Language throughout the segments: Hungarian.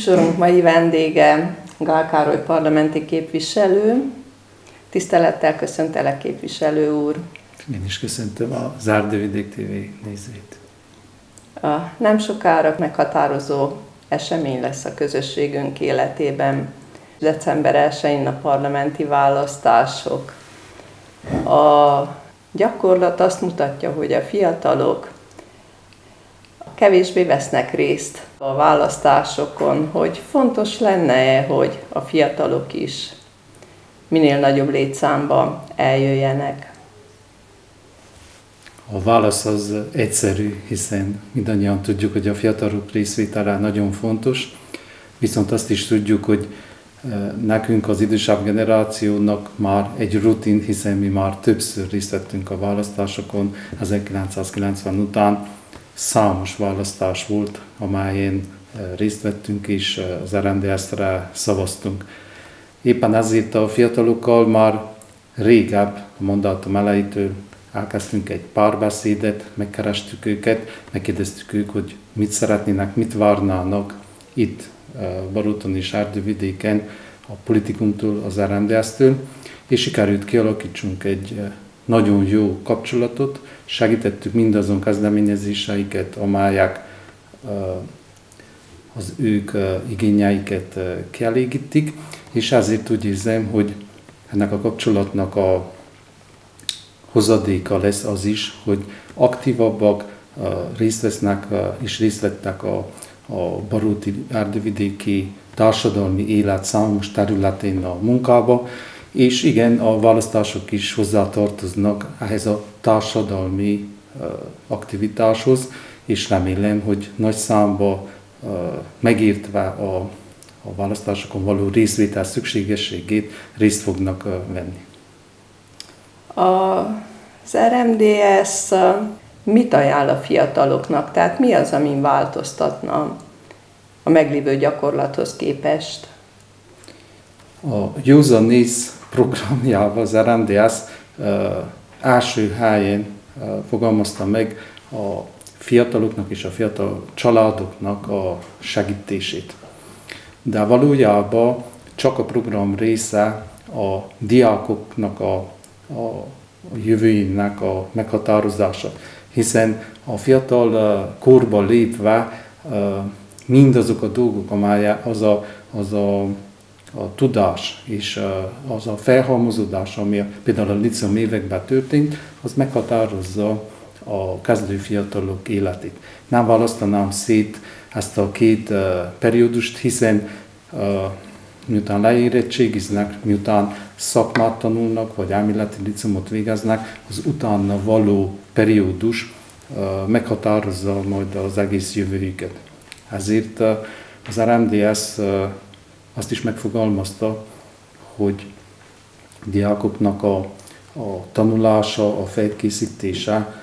Műsorunk mai vendége Gál Károly parlamenti képviselő. Tisztelettel köszöntelek, képviselő úr! Én is köszöntöm az Erdővidék TV nézőit. Nem sokára meghatározó esemény lesz a közösségünk életében. December 1-én a parlamenti választások. A gyakorlat azt mutatja, hogy a fiatalok kevésbé vesznek részt a választásokon, hogy fontos lenne, hogy a fiatalok is minél nagyobb létszámba eljöjjenek. A válasz az egyszerű, hiszen mindannyian tudjuk, hogy a fiatalok részvétele nagyon fontos, viszont azt is tudjuk, hogy nekünk az idősebb generációnak már egy rutin, hiszen mi már többször részt vettünk a választásokon, 1990 után számos választás volt, amelyen részt vettünk és az RMDSZ-re szavaztunk. Éppen ezért a fiatalokkal már régebb, a mandátum elejétől elkezdtünk egy párbeszédet, megkerestük őket, megkérdeztük ők, hogy mit szeretnének, mit várnának itt Baróton és Erdővidéken a politikumtól, az RMDSZ-től, és sikerült kialakítsunk egy nagyon jó kapcsolatot, segítettük mindazon kezdeményezéseiket, amelyek az ők igényeiket kielégítik, és ezért úgy érzem, hogy ennek a kapcsolatnak a hozadéka lesz az is, hogy aktívabbak, részt vesznek és részt vettek a baróti erdővidéki társadalmi élet számos területén a munkába, és igen, a választások is hozzátartoznak ehhez a társadalmi aktivitáshoz, és remélem, hogy nagy számba megértve a választásokon való részvétel szükségességét részt fognak venni. Az RMDSZ mit ajánl a fiataloknak? Tehát mi az, amin változtatna a meglévő gyakorlathoz képest? A Józan ész programjával az RMDSZ első helyen fogalmazta meg a fiataloknak és a fiatal családoknak a segítését. De valójában csak a program része a diákoknak a jövőjének a meghatározása, hiszen a fiatal korba lépve mindazok a dolgok, amelyek az a tudás és az a felhalmozódás, ami például a liceum években történt, az meghatározza a kezdő fiatalok életét. Nem választanám szét ezt a két periódust, hiszen miután leérettségiznek, miután szakmát tanulnak, vagy elméleti liceumot végeznek, az utána való periódus meghatározza majd az egész jövőjüket. Ezért az RMDSZ azt is megfogalmazta, hogy a diákoknak a tanulása, a felkészítése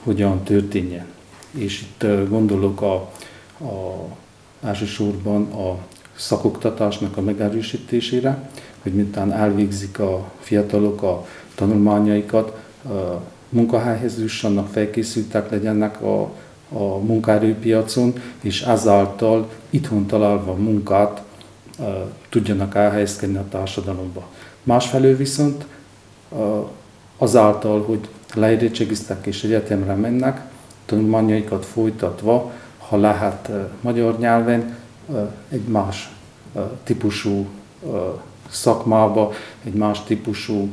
hogyan történjen. És itt gondolok elsősorban a szakoktatásnak a megerősítésére, hogy miután elvégzik a fiatalok a tanulmányaikat, munkahelyhez jussanak, felkészültek legyenek a munkaerőpiacon, és ezáltal itthon találva munkát tudjanak elhelyezkedni a társadalomba. Másfelől viszont azáltal, hogy leérettségiztek és egyetemre mennek, tanulmányaikat folytatva, ha lehet magyar nyelven, egy más típusú szakmába, egy más típusú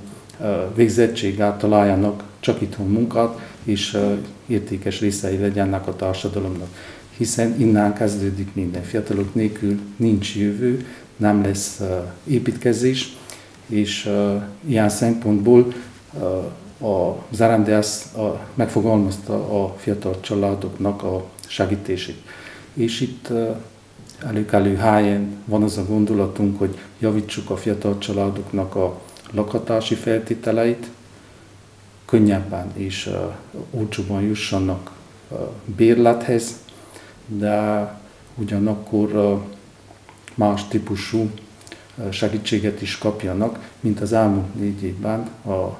végzettséggel találjanak csak itthon munkát, és értékes részei legyenek a társadalomnak. Hiszen innen kezdődik minden. Fiatalok nélkül nincs jövő, nem lesz építkezés, és ilyen szempontból az RMDSZ megfogalmazta a fiatal családoknak a segítését. És itt előkelő helyen van az a gondolatunk, hogy javítsuk a fiatal családoknak a lakhatási feltételeit, könnyebben és olcsóban jussanak bérlethez, de ugyanakkor más típusú segítséget is kapjanak, mint az elmúlt 4 évben,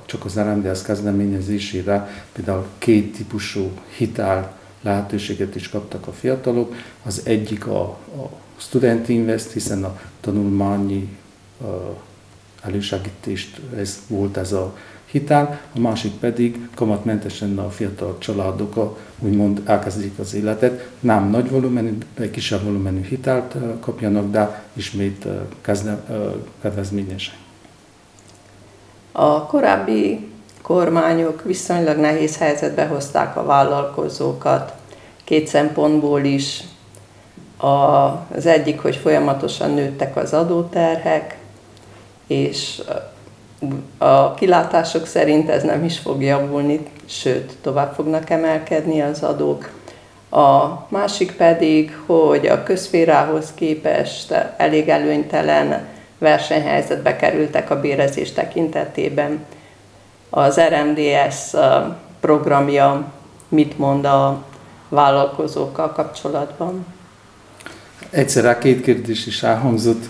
csak az RMDSZ kezdeményezésére például 2 típusú hitel lehetőséget is kaptak a fiatalok. Az egyik a Student Invest, hiszen a tanulmányi elősegítést volt ez a hitel, a másik pedig kamatmentesen a fiatal családok úgymond elkezdik az életet. Nem nagy volumenű, egy kisebb volumenű hitelt kapjanak, de ismét kedvezményesen. A korábbi kormányok viszonylag nehéz helyzetbe hozták a vállalkozókat, két szempontból is. Az egyik, hogy folyamatosan nőttek az adóterhek, és a kilátások szerint ez nem is fog javulni, sőt, tovább fognak emelkedni az adók. A másik pedig, hogy a közszférához képest elég előnytelen versenyhelyzetbe kerültek a bérezés tekintetében. Az RMDSZ programja mit mond a vállalkozókkal kapcsolatban? Egyszerre két kérdés is elhangzott.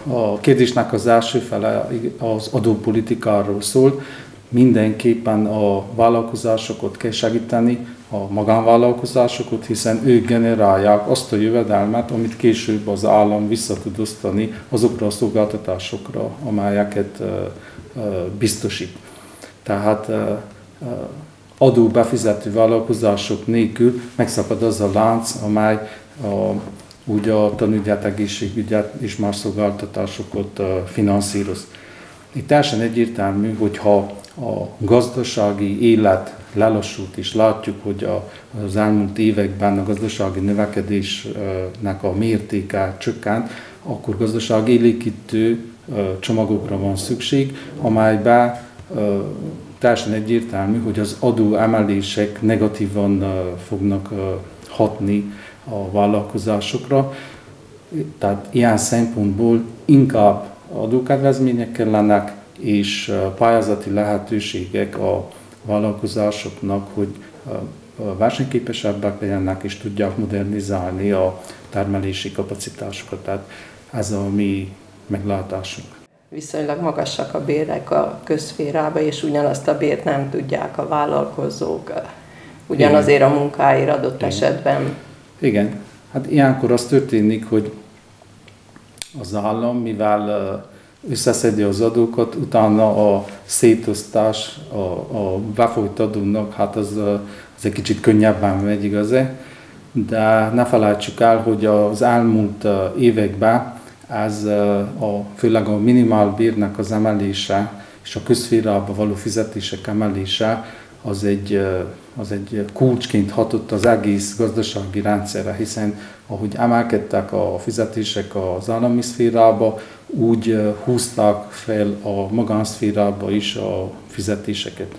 A kérdésnek az első fele az adópolitikáról szól. Mindenképpen a vállalkozásokat kell segíteni, a magánvállalkozásokat, hiszen ők generálják azt a jövedelmet, amit később az állam vissza tud osztani azokra a szolgáltatásokra, amelyeket biztosít. Tehát adóbefizető vállalkozások nélkül megszakad az a lánc, amely úgy a tanügyet, egészségügyet és más szolgáltatásokat finanszíroz. Itt teljesen egyértelmű, hogyha a gazdasági élet lelassult, és látjuk, hogy az elmúlt években a gazdasági növekedésnek a mértéke csökkent, akkor gazdasági élénkítő csomagokra van szükség, amelyben teljesen egyértelmű, hogy az adóemelések negatívan fognak hatni a vállalkozásokra. Tehát ilyen szempontból inkább adókedvezmények kellenek, és pályázati lehetőségek a vállalkozásoknak, hogy versenyképesebbek legyenek, és tudják modernizálni a termelési kapacitásokat. Tehát ez a mi meglátásunk. Viszonylag magasak a bérek a közszférában, és ugyanazt a bért nem tudják a vállalkozók ugyanazért a munkáért adott esetben. Igen, hát ilyenkor az történik, hogy az állam, mivel összeszedi az adókat, utána a szétosztás, a befolyt adónak, hát az egy kicsit könnyebben megy, igaz-e? De ne felejtsük el, hogy az elmúlt években ez főleg a minimálbérnek az emelése és a közszférába való fizetések emelése az egy kulcsként hatott az egész gazdasági rendszerre, hiszen ahogy emelkedtek a fizetések az állami szférába, úgy húzták fel a magánszférába is a fizetéseket.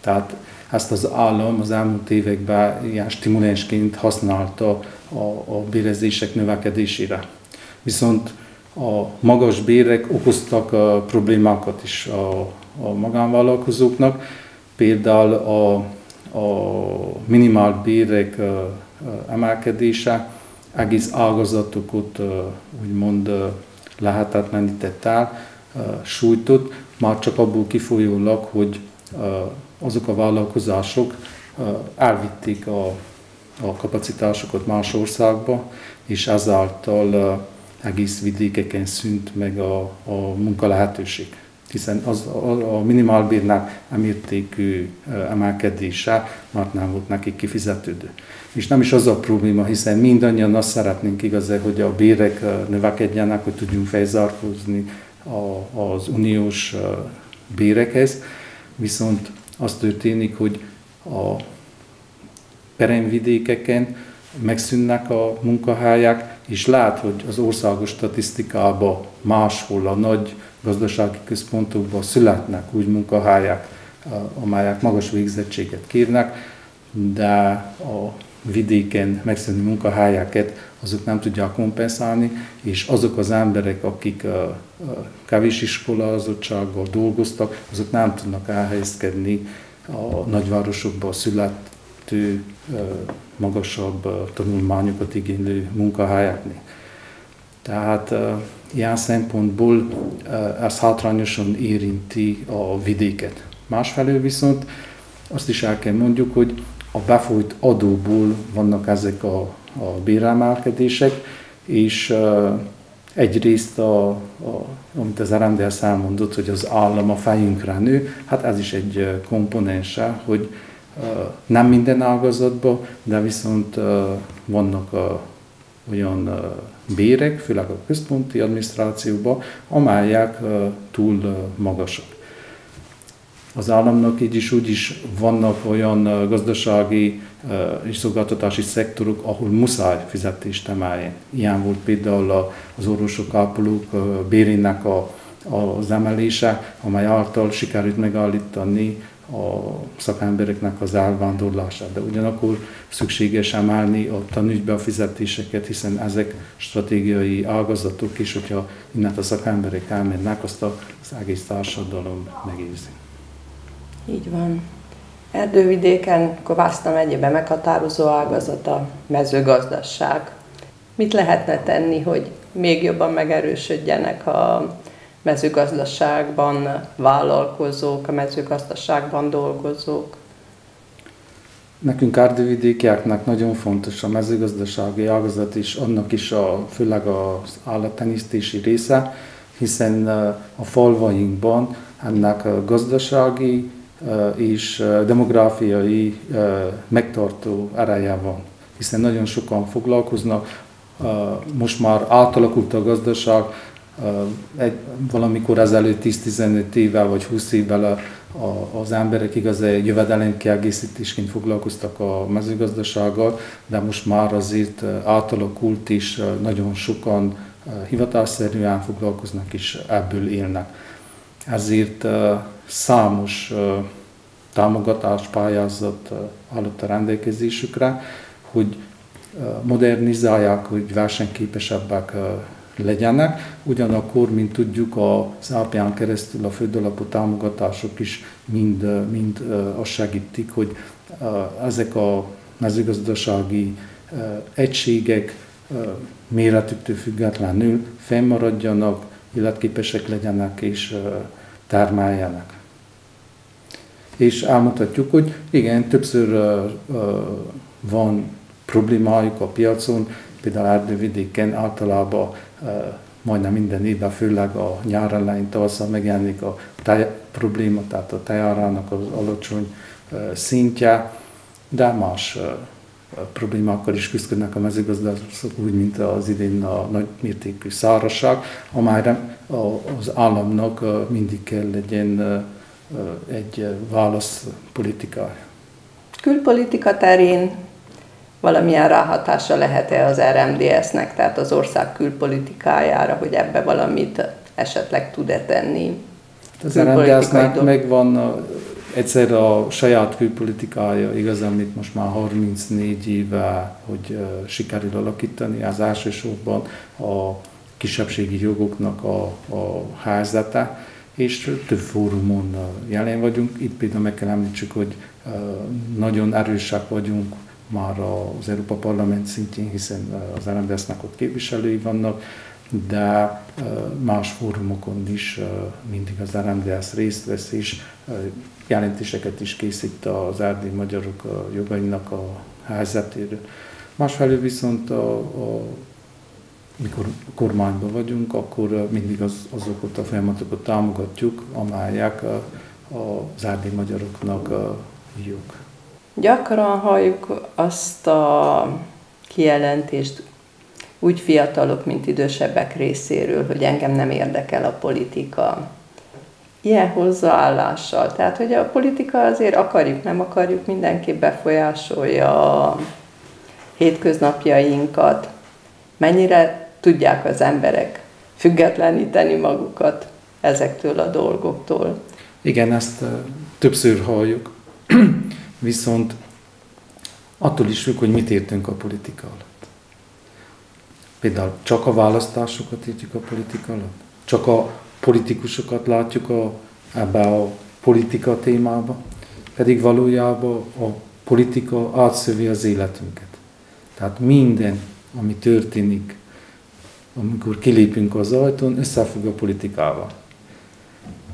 Tehát ezt az állam az elmúlt években ilyen stimulensként használta a bérezések növekedésére. Viszont a magas bérek okoztak problémákat is a magánvállalkozóknak. Például a minimálbérek emelkedése egész ágazatokat úgymond lehetetlenített el, sújtott, már csak abból kifolyólag, hogy azok a vállalkozások elvitték a kapacitásokat más országba, és ezáltal egész vidékeken szűnt meg a munkalehetőség. Hiszen a minimálbérnek mértékű emelkedése már nem volt nekik kifizetődő. És nem is az a probléma, hiszen mindannyian azt szeretnénk igazán, hogy a bérek növekedjenek, hogy tudjunk felzárkózni az uniós bérekhez, viszont az történik, hogy a peremvidékeken megszűnnek a munkahelyek, és lehet, hogy az országos statisztikában máshol a nagy gazdasági központokban születnek úgy munkahelyek, amelyek magas végzettséget kérnek, de a vidéken megszűnő munkahelyeket azok nem tudják kompenzálni, és azok az emberek, akik kevés iskolazottsággal dolgoztak, azok nem tudnak elhelyezkedni a nagyvárosokban születő, magasabb tanulmányokat igénylő munkahelyeknél. Tehát ilyen szempontból ez hátrányosan érinti a vidéket. Másfelől viszont azt is el kell mondjuk, hogy a befolyt adóból vannak ezek a béremelkedések, és egyrészt, amit az RMDSZ elmondott, hogy az állam a fejünkre nő, hát ez is egy komponense, hogy nem minden ágazatban, de viszont vannak olyan bérek, főleg a központi adminisztrációban, amelyek túl magasak. Az államnak így is úgy is vannak olyan gazdasági és szolgáltatási szektorok, ahol muszáj fizetést emeljen. Ilyen volt például az orvosok, ápolók bérének az emelése, amely által sikerült megállítani a szakembereknek az elvándorlását. De ugyanakkor szükséges emelni a tanügybe a fizetéseket, hiszen ezek stratégiai ágazatok, és hogyha innen a szakemberek elmennek, azt az egész társadalom megérzi. Így van. Erdővidéken, Kovászna megyében meghatározó ágazat a mezőgazdaság. Mit lehetne tenni, hogy még jobban megerősödjenek a mezőgazdaságban vállalkozók, a mezőgazdaságban dolgozók? Nekünk erdővidékieknek nagyon fontos a mezőgazdasági ágazat is, annak is főleg az állattenyésztési része, hiszen a falvainkban ennek a gazdasági és demográfiai megtartó ereje van, hiszen nagyon sokan foglalkoznak, most már átalakult a gazdaság, valamikor ezelőtt 10-15 évvel vagy 20 évvel az emberek igazán jövedelemkiegészítésként foglalkoztak a mezőgazdasággal, de most már azért átalakult, és nagyon sokan hivatásszerűen foglalkoznak és ebből élnek. Ezért számos támogatás, pályázat állott a rendelkezésükre, hogy modernizálják, hogy versenyképesebbek legyenek. Ugyanakkor, mint tudjuk, az APN keresztül a földalapú támogatások is mind azt segítik, hogy ezek a mezőgazdasági egységek méretüktől függetlenül fennmaradjanak, életképesek legyenek és termeljenek. És elmondhatjuk, hogy igen, többször van problémájuk a piacon, például erdővidéken általában majdnem minden évben, főleg a nyár elején, tavasszal megjelenik a probléma, tehát a tejárának az alacsony szintje, de más problémákkal is küzdködnek a mezőgazdászok, úgy, mint az idén a nagymértékű szárazság, amelyre az államnak mindig kell legyen egy válaszpolitikája. Külpolitika terén valamilyen ráhatása lehet-e az RMDSZ-nek, tehát az ország külpolitikájára, hogy ebbe valamit esetleg tud-e tenni? Az RMDSZ-nek megvan egyszer a saját külpolitikája, igaz, amit most már 34 éve, hogy sikerül alakítani, az elsősorban a kisebbségi jogoknak a helyzete, és több fórumon jelen vagyunk. Itt például meg kell említsük, hogy nagyon erősek vagyunk már az Európa Parlament szintjén, hiszen az RMDSZ-nek ott képviselői vannak, de más fórumokon is mindig az RMDSZ részt vesz, és jelentéseket is készít az erdélyi magyarok jogainak a helyzetéről. Másfelől viszont, mikor kormányban vagyunk, akkor mindig azokat a folyamatokat támogatjuk, amelyek az erdélyi magyaroknak jók. Gyakran halljuk azt a kijelentést úgy fiatalok, mint idősebbek részéről, hogy engem nem érdekel a politika. Ilyen hozzáállással. Tehát, hogy a politika azért akarjuk, nem akarjuk, mindenképp befolyásolja a hétköznapjainkat. Mennyire tudják az emberek függetleníteni magukat ezektől a dolgoktól? Igen, ezt többször halljuk. Viszont attól is függ, hogy mit értünk a politika alatt. Például csak a választásokat értjük a politika alatt? Csak a politikusokat látjuk ebbe a politika témába? Pedig valójában a politika átszövi az életünket. Tehát minden, ami történik, amikor kilépünk az ajtón, összefügg a politikával.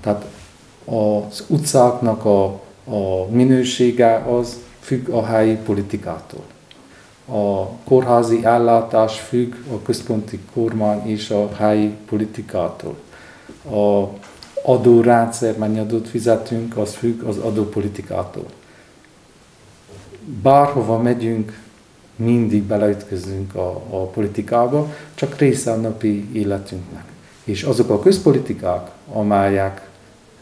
Tehát az utcáknak a minősége az függ a helyi politikától. A kórházi ellátás függ a központi kormány és a helyi politikától. A adórendszer, mennyi adót fizetünk, az függ az adópolitikától. Bárhova megyünk, mindig beleütközünk a politikába, csak része a napi életünknek. És azok a közpolitikák, amelyek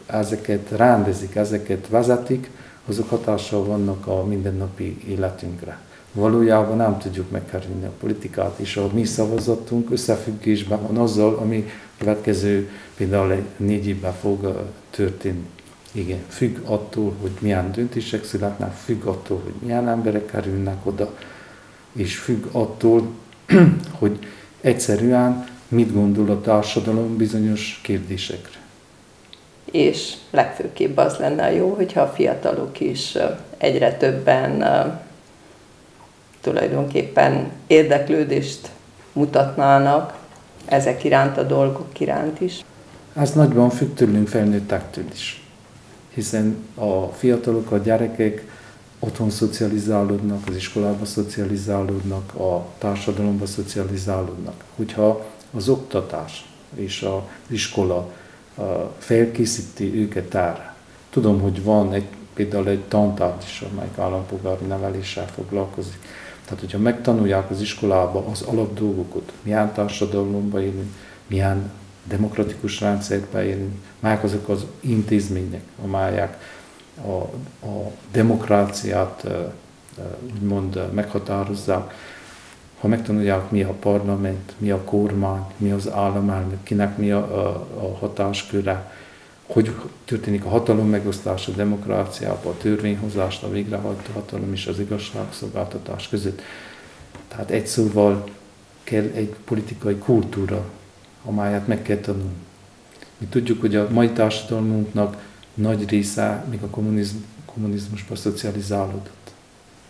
ezeket rendezik, ezeket vezetik, azok hatással vannak a mindennapi életünkre. Valójában nem tudjuk megkerülni a politikát, és a mi szavazatunk összefüggésben van azzal, ami következő például 4 évben fog történni. Igen, függ attól, hogy milyen döntések születnek, függ attól, hogy milyen emberek kerülnek oda, és függ attól, hogy egyszerűen mit gondol a társadalom bizonyos kérdésekre. És legfőképp az lenne jó, hogyha a fiatalok is egyre többen tulajdonképpen érdeklődést mutatnának ezek iránt, a dolgok iránt is. Ez nagyban függ tőlünk felnőttektől is, hiszen a fiatalok, a gyerekek otthon szocializálódnak, az iskolába szocializálódnak, a társadalomba szocializálódnak. Hogyha az oktatás és az iskola felkészíti őket erre. Tudom, hogy van például egy tantárgy is, amelyik állampolgári neveléssel foglalkozik. Tehát, hogyha megtanulják az iskolába az alapdolgokat, milyen társadalomban élünk, milyen demokratikus rendszerben élünk, melyek azok az intézmények, amelyek a demokráciát úgymond meghatározzák. Ha megtanulják, mi a parlament, mi a kormány, mi az államelnök, kinek mi a hatásköre, hogy történik a hatalom megosztás a demokráciában, a törvényhozást, a végrehajtó hatalom és az igazságszolgáltatás között. Tehát egy szóval kell egy politikai kultúra, amelyet meg kell tanulni. Mi tudjuk, hogy a mai társadalmunknak nagy része még a kommunizmusban szocializálódott,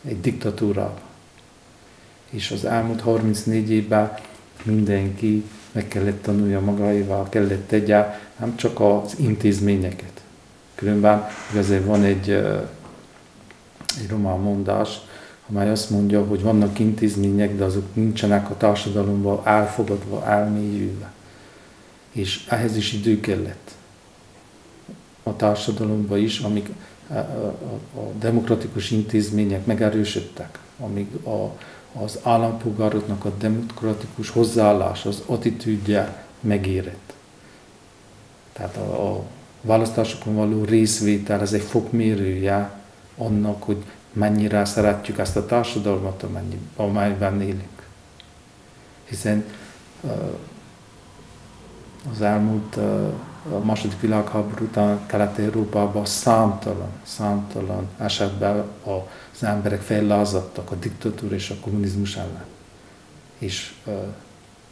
egy diktatúrában. És az elmúlt 34 évben mindenki meg kellett tanulja magáéval, kellett tegye, nem csak az intézményeket. Különben azért van egy román mondás, amely azt mondja, hogy vannak intézmények, de azok nincsenek a társadalomban elfogadva, elmélyülve. És ehhez is idő kellett. A társadalomban is, amíg a demokratikus intézmények megerősödtek, amíg az állampolgároknak a demokratikus hozzáállás, az attitűdje megérett. Tehát a választásokon való részvétel, ez egy fokmérője annak, hogy mennyire szeretjük ezt a társadalmat, amelyben élünk. Hiszen az elmúlt a második világháború után Kelet-Európában számtalan esetben az emberek fellázadtak a diktatúra és a kommunizmus ellen. És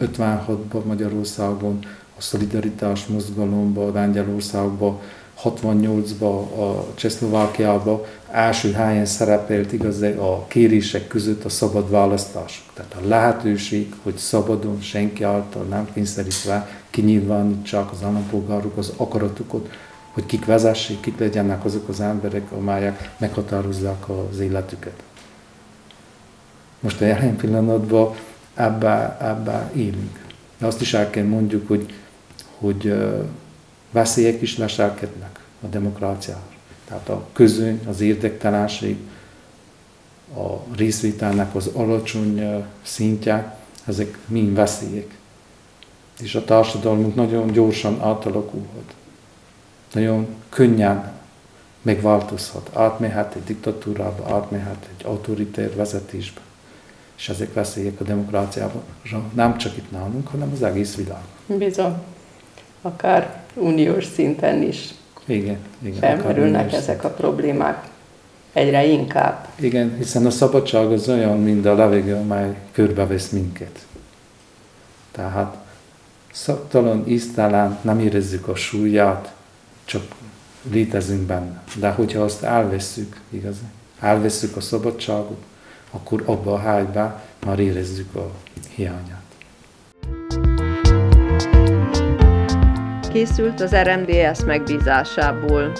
56-ban Magyarországon, a szolidaritás mozgalomban, Lengyelországban, 68-ban a Csehszlovákiában első helyen szerepelt igaz a kérések között a szabad választások. Tehát a lehetőség, hogy szabadon, senki által nem kényszerítve kinyilvánítsák az állampolgárok az akaratukat, hogy kik vezessék, kik legyenek azok az emberek, amelyek meghatározzák az életüket. Most a jelen pillanatban ebben élünk. De azt is el kell mondjuk, hogy veszélyek is leselkednek a demokráciára. Tehát a közöny, az érdektelenség, a részvételnek az alacsony szintje, ezek mind veszélyek. És a társadalmunk nagyon gyorsan átalakulhat. Nagyon könnyen megváltozhat. Átmehet egy diktatúrába, átmehet egy autoriter vezetésbe. És ezek veszélyek a demokráciában. Nem csak itt nálunk, hanem az egész világon. Bizony. Akár uniós szinten is igen, felmerülnek ezek a problémák egyre inkább. Igen, hiszen a szabadság az olyan, mint a levegő, amely körbevesz minket. Tehát szaktalan, íztelen, nem érezzük a súlyát, csak létezünk benne. De hogyha azt elvesszük, igaz? Elvesszük a szabadságot, akkor abba a helyben már érezzük a hiányát. Készült az RMDSZ megbízásából.